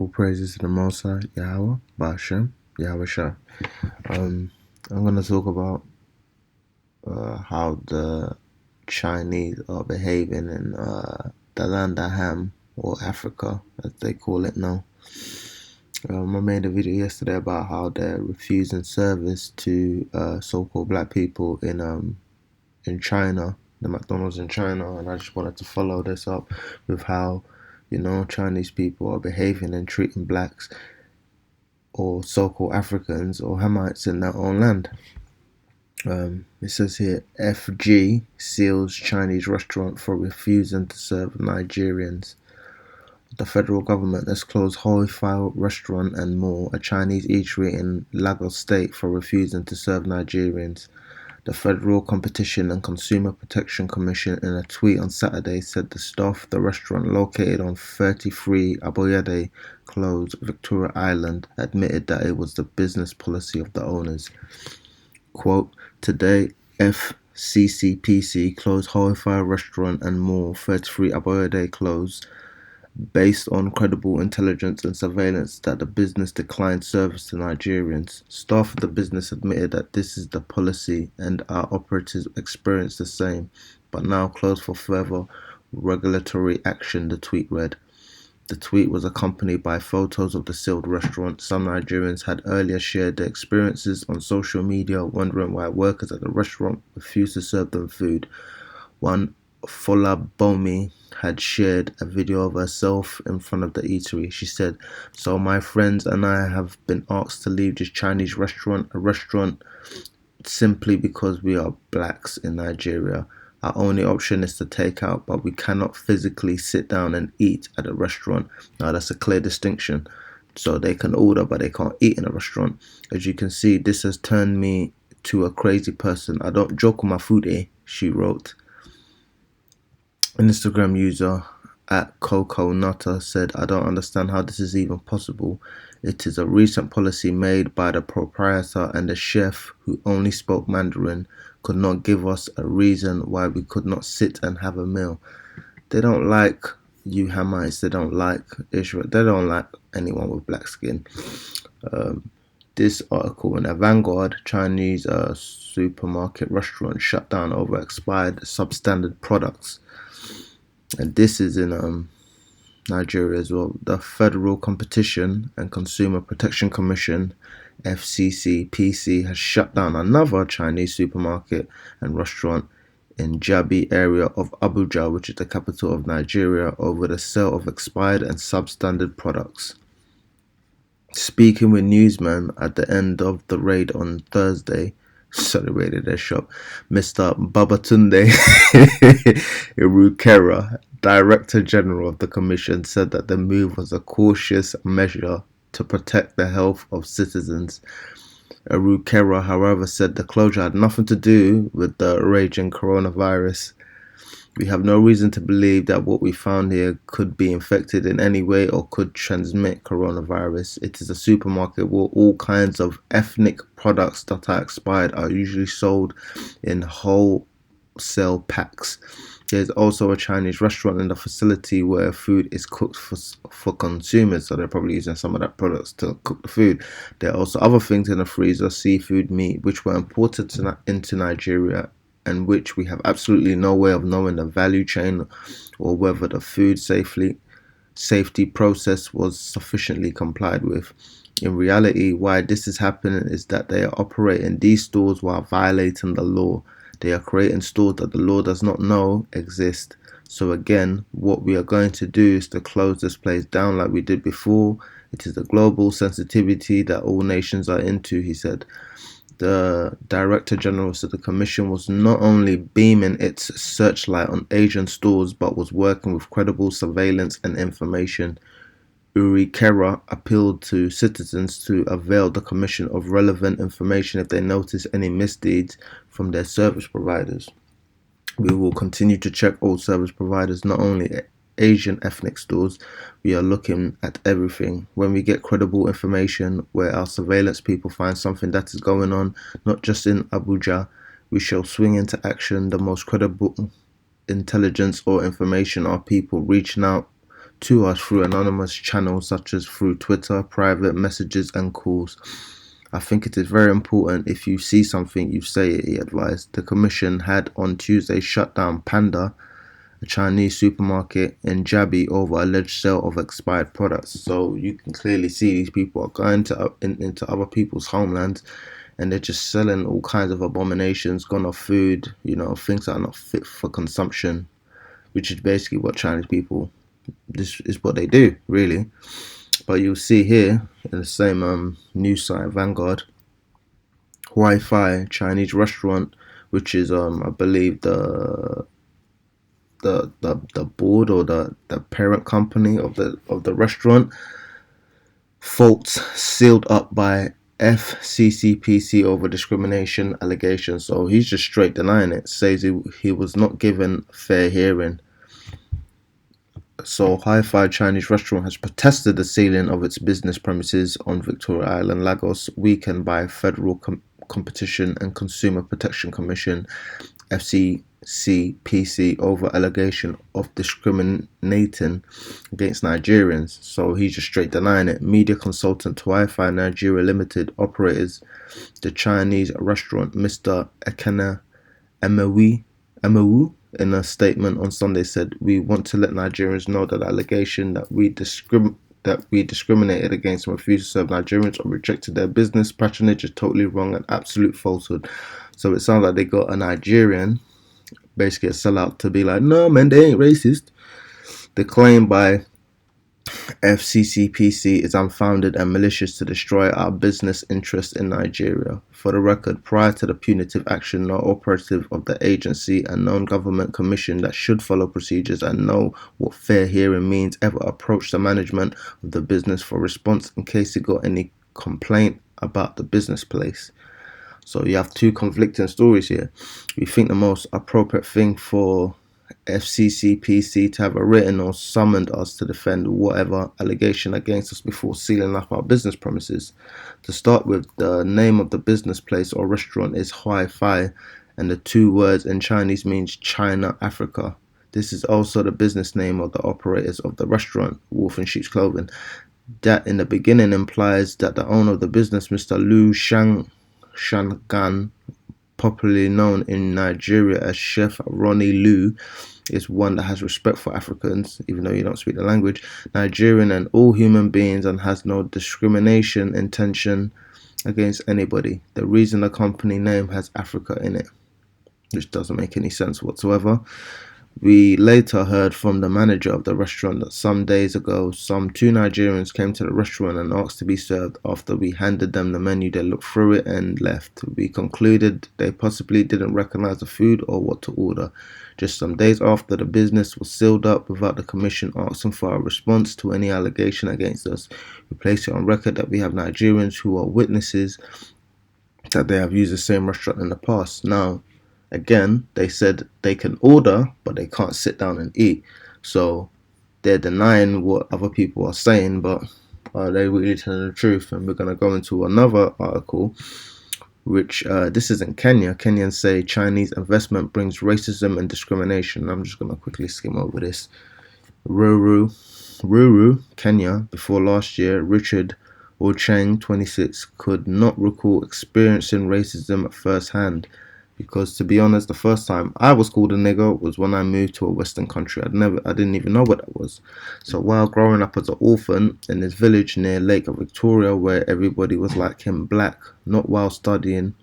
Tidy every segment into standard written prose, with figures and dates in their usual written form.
All praises to the Most High, Yahweh, Bashem, Yahweh Shah. I'm going to talk about how the Chinese are behaving in the land of Ham, or Africa, as they call it now. I made a video yesterday about how they're refusing service to so-called black people in China, the McDonald's in China, and I just wanted to follow this up with how Chinese people are behaving and treating blacks or so-called Africans or Hamites in their own land. It says here, FG seals Chinese restaurant for refusing to serve Nigerians. The federal government has closed Hoi File Restaurant and More, a Chinese eatery in Lagos State, for refusing to serve Nigerians. The Federal Competition and Consumer Protection Commission, in a tweet on Saturday, said the staff of the restaurant, located on 33 Aboyede Close, Victoria Island, admitted that it was the business policy of the owners. Quote, today, FCCPC closed Hoi File Restaurant and More, 33 Aboyede Close, based on credible intelligence and surveillance that the business declined service to Nigerians. Staff of the business admitted that this is the policy and our operatives experienced the same, but now closed for further regulatory action, the tweet read. The tweet was accompanied by photos of the sealed restaurant. Some Nigerians had earlier shared their experiences on social media, wondering why workers at the restaurant refused to serve them food. One, Fola Bomi, had shared a video of herself in front of the eatery. She said, so my friends and I have been asked to leave this Chinese restaurant, a restaurant simply because we are blacks in Nigeria. Our only option is to take out, but we cannot physically sit down and eat at a restaurant. Now that's a clear distinction. So they can order, but they can't eat in a restaurant. As you can see, this has turned me to a crazy person. I don't joke with my food, she wrote. An Instagram user at Coco Nutter said, I don't understand how this is even possible. It is a recent policy made by the proprietor, and the chef, who only spoke Mandarin, could not give us a reason why we could not sit and have a meal. They don't like you Hamites, they don't like Israel, they don't like anyone with black skin. This article in a Vanguard, Chinese supermarket restaurant shut down over expired substandard products. And this is in Nigeria as well. The Federal Competition and Consumer Protection Commission, FCCPC, has shut down another Chinese supermarket and restaurant in Jabi area of Abuja, which is the capital of Nigeria, over the sale of expired and substandard products. Speaking with newsmen at the end of the raid on Thursday, celebrated their shop, Mr. Babatunde Irukera, Director General of the Commission, said that the move was a cautious measure to protect the health of citizens. Irukera, however, said the closure had nothing to do with the raging coronavirus. We have no reason to believe that what we found here could be infected in any way or could transmit coronavirus. It is a supermarket where all kinds of ethnic products that are expired are usually sold in wholesale packs. There is also a Chinese restaurant in the facility where food is cooked for consumers, so they're probably using some of that products to cook the food. There are also other things in the freezer, seafood, meat, which were imported into Nigeria, and which we have absolutely no way of knowing the value chain or whether the food safety process was sufficiently complied with. In reality, why this is happening is that they are operating these stores while violating the law. They are creating stores that the law does not know exist. So again, what we are going to do is to close this place down like we did before. It is a global sensitivity that all nations are into, he said. The Director General said the Commission was not only beaming its searchlight on Asian stores, but was working with credible surveillance and information. Urikera appealed to citizens to avail the Commission of relevant information if they notice any misdeeds from their service providers. We will continue to check all service providers, not only Asian ethnic stores. We are looking at everything. When we get credible information where our surveillance people find something that is going on, not just in Abuja, we shall swing into action. The most credible intelligence or information are people reaching out to us through anonymous channels such as through Twitter, private messages, and calls. I think it is very important if you see something, you say it, he advised. The commission had on Tuesday shut down Panda, a Chinese supermarket in Jabi, over alleged sale of expired products. So you can clearly see these people are going into other people's homelands, and they're just selling all kinds of abominations, gone off food, things that are not fit for consumption, which is basically what Chinese people, this is what they do, really. But you'll see here in the same news site, Vanguard, Wi-Fi Chinese restaurant, which is I believe the board or the parent company of the restaurant, faults sealed up by FCCPC over discrimination allegations. So he's just straight denying it, says he was not given fair hearing. So Hi-Fi Chinese restaurant has protested the sealing of its business premises on Victoria Island, Lagos, weekend by Federal Competition and Consumer Protection Commission (FCCPC) over allegation of discriminating against Nigerians. So he's just straight denying it. Media consultant to Wi-Fi Nigeria Limited operators the Chinese restaurant Mr. Ekene Emewu, in a statement on Sunday, said, "We want to let Nigerians know that the allegation that we discriminated against and refused to serve Nigerians or rejected their business patronage is totally wrong and absolute falsehood." So it sounds like they got a Nigerian, basically a sellout, to be like, "No, man, they ain't racist." The claim by FCCPC is unfounded and malicious to destroy our business interests in Nigeria. For the record, prior to the punitive action, no operative of the agency and non-government commission that should follow procedures and know what fair hearing means ever approached the management of the business for response in case it got any complaint about the business place. So you have two conflicting stories here. We think the most appropriate thing for FCCPC to have written or summoned us to defend whatever allegation against us before sealing up our business premises. To start with, the name of the business place or restaurant is Wi-Fi, and the two words in Chinese means China, Africa. This is also the business name of the operators of the restaurant, Wolf in Sheep's Clothing. That in the beginning implies that the owner of the business, Mr. Lu Shangan, popularly known in Nigeria as Chef Ronnie Lu, is one that has respect for Africans, even though you don't speak the language, Nigerian and all human beings, and has no discrimination intention against anybody. The reason the company name has Africa in it, which doesn't make any sense whatsoever. We later heard from the manager of the restaurant that some days ago, two Nigerians came to the restaurant and asked to be served. After we handed them the menu, they looked through it and left. We concluded they possibly didn't recognize the food or what to order. Just some days after, the business was sealed up without the commission asking for a response to any allegation against us. We place it on record that we have Nigerians who are witnesses that they have used the same restaurant in the past. Now, again, they said they can order, but they can't sit down and eat. So they're denying what other people are saying, but are they really telling the truth? And we're going to go into another article, which this is in Kenya. Kenyans say Chinese investment brings racism and discrimination. I'm just going to quickly skim over this. Ruru, Kenya. Before last year, Richard Ocheng, 26, could not recall experiencing racism at first hand. Because to be honest, the first time I was called a nigger was when I moved to a Western country. I didn't even know what that was. So while growing up as an orphan in this village near Lake Victoria, where everybody was like him, black, not while studying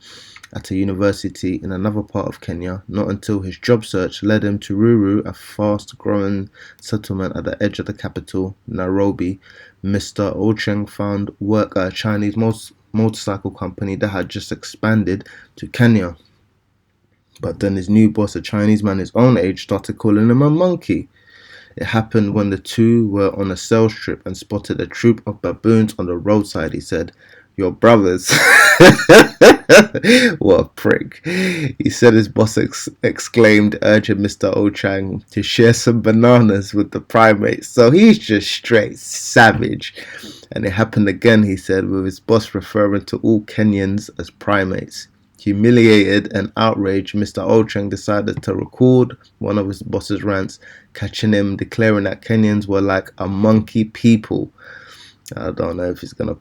at a university in another part of Kenya, not until his job search led him to Ruru, a fast-growing settlement at the edge of the capital, Nairobi. Mr. Ocheng found work at a Chinese motorcycle company that had just expanded to Kenya. But then his new boss, a Chinese man his own age, started calling him a monkey. It happened when the two were on a sales trip and spotted a troop of baboons on the roadside. He said, "Your brothers." What a prick. He said his boss exclaimed, urging Mr. Ochang to share some bananas with the primates. So he's just straight savage. And it happened again, he said, with his boss referring to all Kenyans as primates. Humiliated and outraged, Mr. Ocheng decided to record one of his boss's rants, catching him declaring that Kenyans were like a monkey people. I don't know if he's gonna